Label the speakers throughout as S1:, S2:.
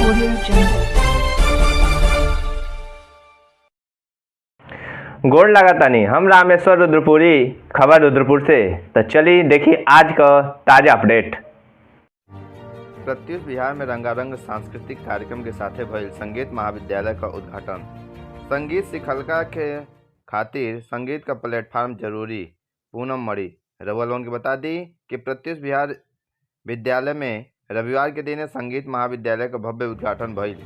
S1: Audio Jungle।
S2: गोड़ लगातानी हम रामेश्वर रुद्रपुरी, खबर रुद्रपुर से। तो चलिए देखिए आज का ताजा अपडेट। प्रत्युष बिहार में रंगारंग सांस्कृतिक कार्यक्रम के साथ भइल संगीत महाविद्यालय का उद्घाटन। संगीत सिखलका के खातिर संगीत का प्लेटफॉर्म जरूरी। पूनम मणि रउआ लोगन के बता दी कि प्रत्युष बिहार विद्यालय में रविवार के दिन संगीत महाविद्यालय का भव्य उद्घाटन भइल।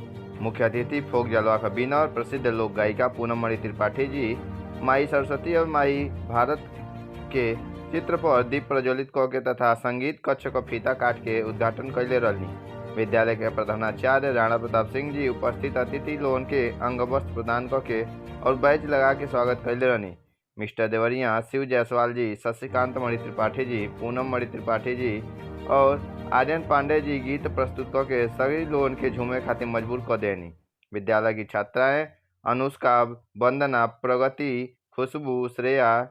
S2: मुख्य अतिथि फोक जलवा का विनर और प्रसिद्ध लोक गायिका पूनम मणि त्रिपाठी जी माई सरस्वती और माई भारत के चित्र पर दीप प्रज्वलित करके तथा संगीत कक्ष का फीता काट के उद्घाटन कैले रहनी। विद्यालय के प्रधानाचार्य राणा प्रताप सिंह जी उपस्थित अतिथि लोगन के अंग वस्त्र प्रदान करके और बैच लगा के स्वागत कैले रहनी। मिस्टर देवरिया, शिव जायसवाल जी, शशिकांत मणि त्रिपाठी जी, पूनम मणि त्रिपाठी जी और आर्यन पांडे जी गीत प्रस्तुत करके सभी लोगन के झूमे खातिर मजबूर कर देनी। विद्यालय की छात्राएं अनुष्का, वंदना, प्रगति, खुशबू, श्रेया,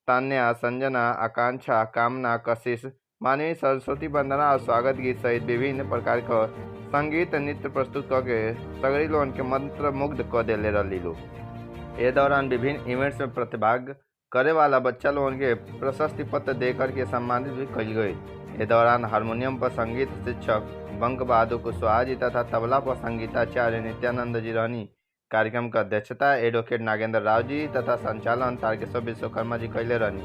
S2: तान्या, संजना, आकांक्षा, कामना, कशिश, मानवी सरस्वती वंदना और स्वागत गीत सहित विभिन्न प्रकार का संगीत नृत्य प्रस्तुत करके सगरी लोगन के मंत्र मुग्ध कर देले रही लोग। ए दौरान विभिन्न इवेंट्स में प्रतिभाग करे वाला बच्चा लोगन के प्रशस्ति पत्र देकर के सम्मानित भी कल गई। इस दौरान हारमोनियम पर संगीत शिक्षक बंक बहादुर कुशवाहा जी तथा तबला पर संगीताचार्य नित्यानंद जी रहनी। कार्यक्रम का अध्यक्षता एडवोकेट नागेंद्र राव जी तथा संचालन तारकेश्वर विश्वकर्मा जी कैले रहनी।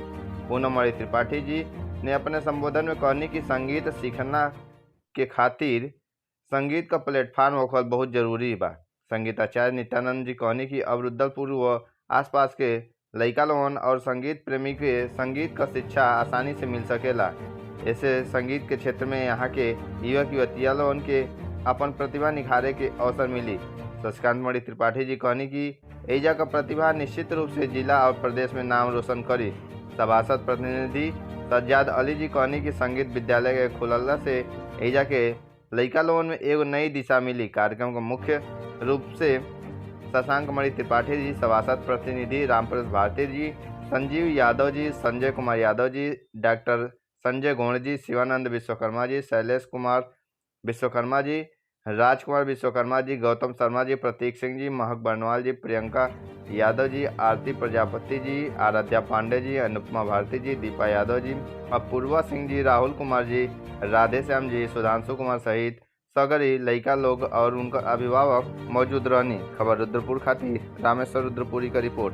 S2: पूनम मणि त्रिपाठी जी ने अपने संबोधन में कहनी कि संगीत सीखना के खातिर संगीत का प्लेटफॉर्म होखल बहुत जरूरी बा। संगीताचार्य नित्यानंद जी कहनी कि अब रुद्रपुर व आसपास के लइका लोगन और संगीत प्रेमी के संगीत का शिक्षा आसानी से मिल सकेला। ऐसे संगीत के क्षेत्र में यहाँ के युवक युवतिया लोगन के अपन प्रतिभा निखारे के अवसर मिली। शशिकांत मणि त्रिपाठी जी कहनी कि एजा का प्रतिभा निश्चित रूप से जिला और प्रदेश में नाम रोशन करी। सभासद प्रतिनिधि सज्जाद अली जी कहनी कि संगीत विद्यालय के खुलला से एजा के लइका लोगन में एगो नई दिशा मिली। कार्यक्रम को मुख्य रूप से शशांक मणि त्रिपाठी जी, सभासद प्रतिनिधि रामप्रसाद भारती जी, संजीव यादव जी, संजय कुमार यादव जी, डॉक्टर संजय गोण जी, शिवानंद विश्वकर्मा जी, शैलेश कुमार विश्वकर्मा जी, राजकुमार विश्वकर्मा जी, गौतम शर्मा जी, प्रतीक सिंह जी, महक बर्नवाल जी, प्रियंका यादव जी, आरती प्रजापति जी, आराध्या पांडे जी, अनुपमा भारती जी, दीपा यादव जी, अपूर्वा सिंह जी, राहुल कुमार जी, राधेश्याम जी, सुधांशु कुमार सहित सगरी लइका लोग और उनका अभिभावक मौजूद रहनी। खबर रुद्रपुर खातिर रामेश्वर रुद्रपुरी का रिपोर्ट।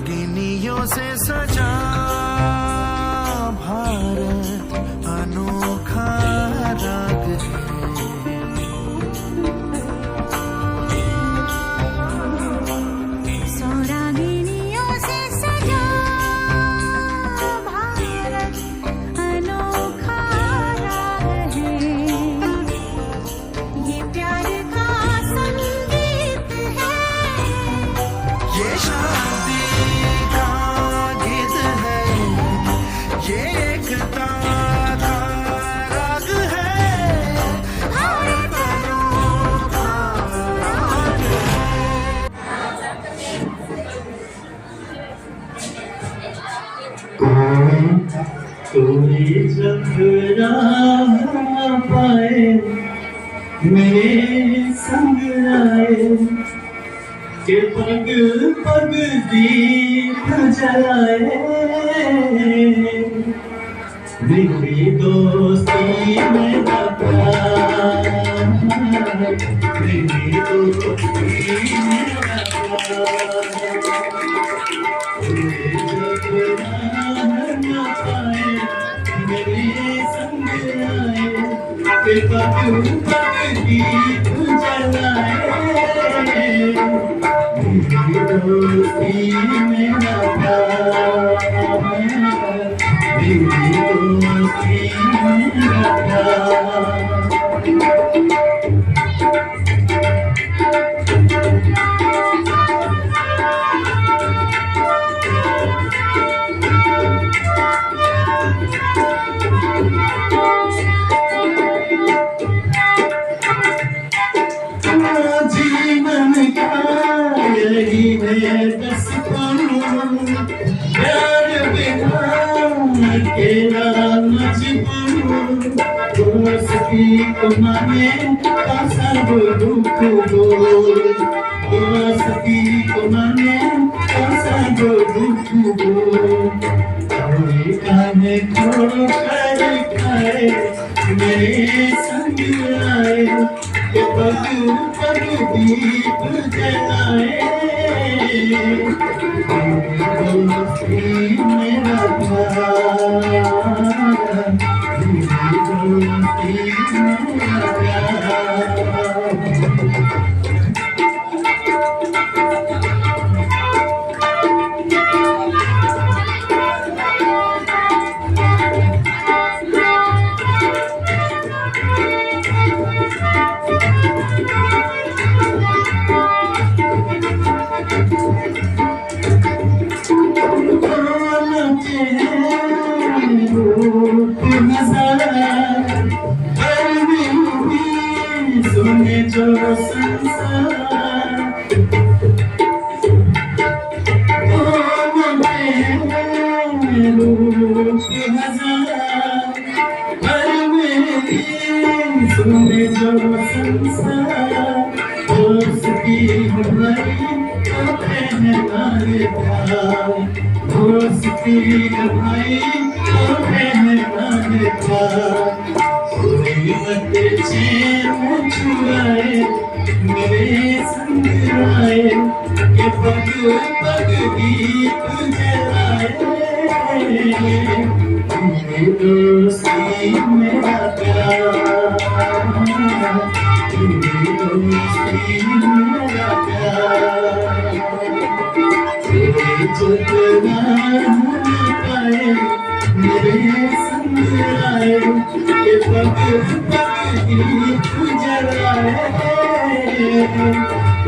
S1: रागिनियों से सजा भारत अनोखा राग है।
S3: सौरागिनियों से सजा भारत अनोखा राग है। ये प्यार का संगीत है।
S1: ये शांति का गीत है, ये एकता का राग है। भारत अनोखा राग है।
S4: कोई जब राह पाए मेरे संग आए के पग पग दीप जलाए मेरी दोस्ती मेरा प्यार मेरी दोस्ती मेरा प्यार मेरे संग आए पग पग दीप जलाए मेरी दोस्ती मेरा प्यार मेरी दोस्ती मेरा प्यार जीवन का यही है बस प्यार बिना अकेला मजबूर दोस्ती को माने का सब दुख बोल दोस्ती को माने का सब दुख बोल कोई खाने छोड़ कर खाए मेरे संग आए के पग पग दीप जलाए दोस्ती मेरा प्यार मेरी दोस्ती मेरा प्यार सुने जो संसार रूप हजार सुने जो संसार दोस्ती हमारी तो पहनारे प्यार दोस्ती हमारी तो पहनारे प्यार कोई मत चैन छुआए मेरे संग आए के पग पग दीप जलाए मेरी दोस्ती मेरा प्यार मेरी दोस्ती मेरा प्यार जब पाए मेरे संग आए के पग पग दीप जलाए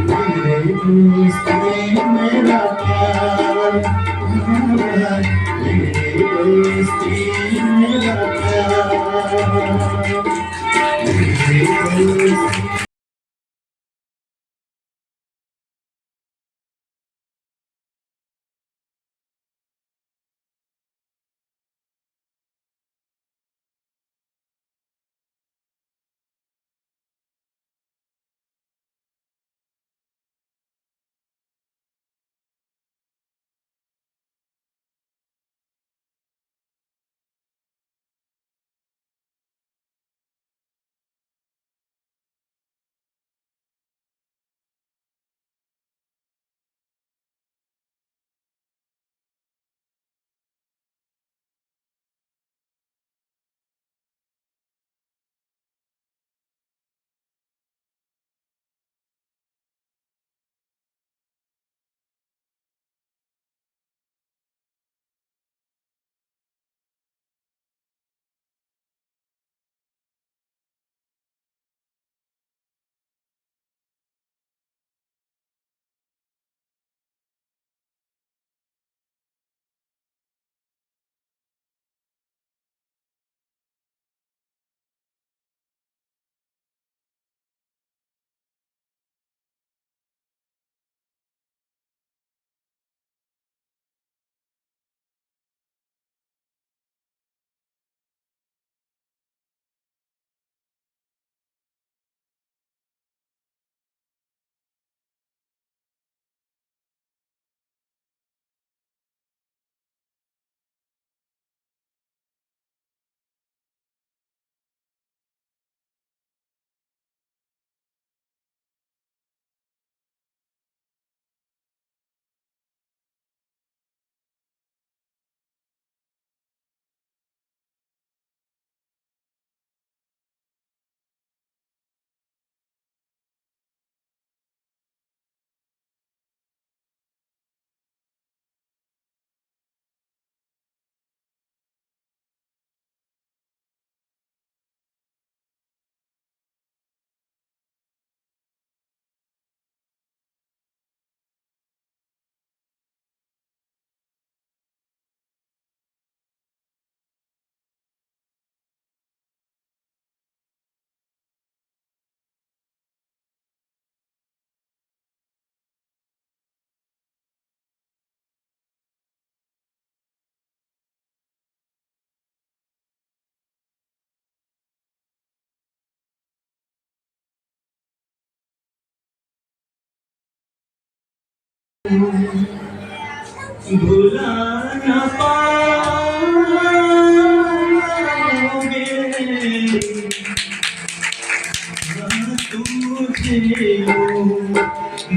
S4: मेरी दोस्ती मेरा प्यार मेरी दोस्ती मेरा प्यार मेरी दोस्ती भुला न पाओगे तुम मुझे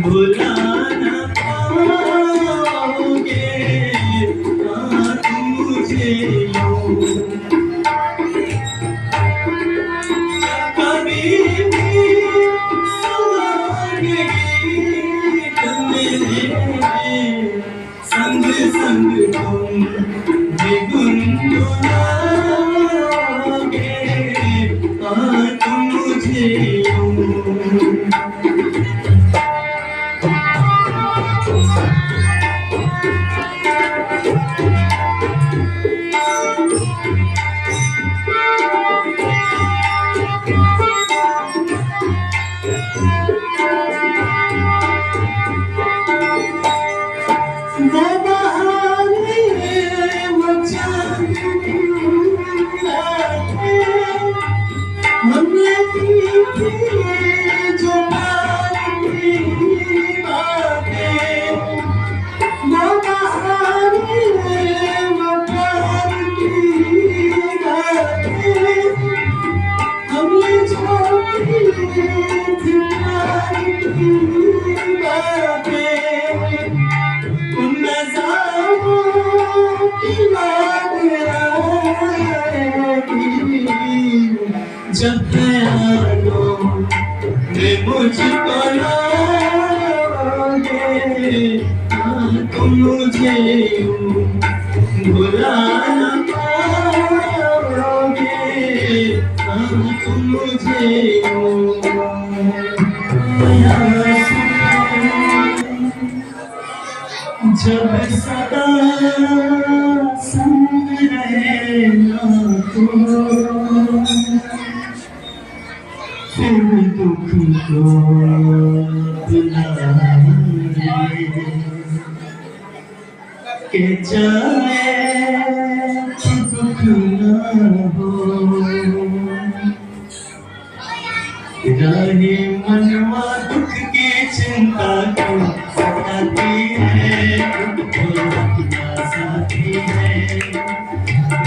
S4: भुला न पाओगे तुम मुझे कभी भी संग संग तुम भी गुनगुनाओगे तुम मुझे जब ख्यालों में मुझको लाओगे तुम मुझे भुला न पाओगे तुम मुझे जब सदा संग रहना फिर दुख को बुलाएंगे के जाए कि दुख न हो रानी मनवा दुख की चिंता क्यों सताती है दुख को अपना साथी है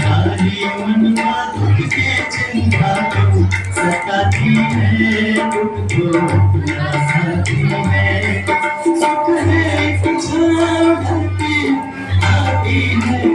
S4: रानी मनवा दुख की चिंता क्यों सताती है दुख को अपना साथी है सुख है कुछ धरती आती है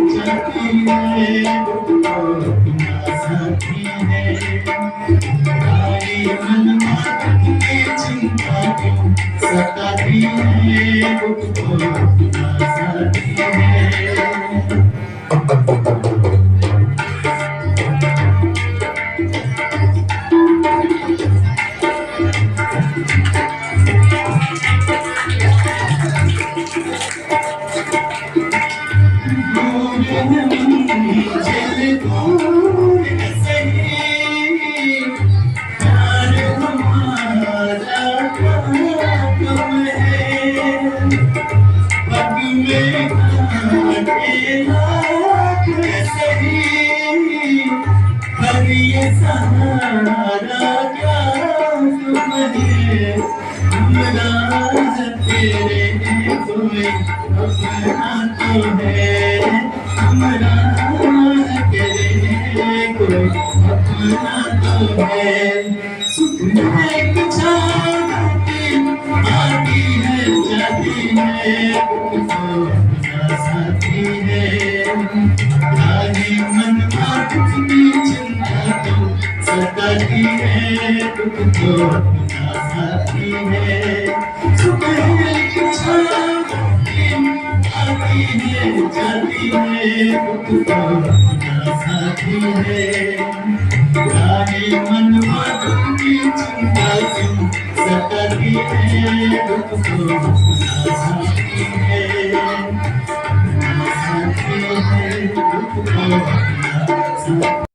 S4: जाती है दुख को अपना साथी है रानी मनवा दुख की चिंता क्यों सताती है दुख को अपना साथी है है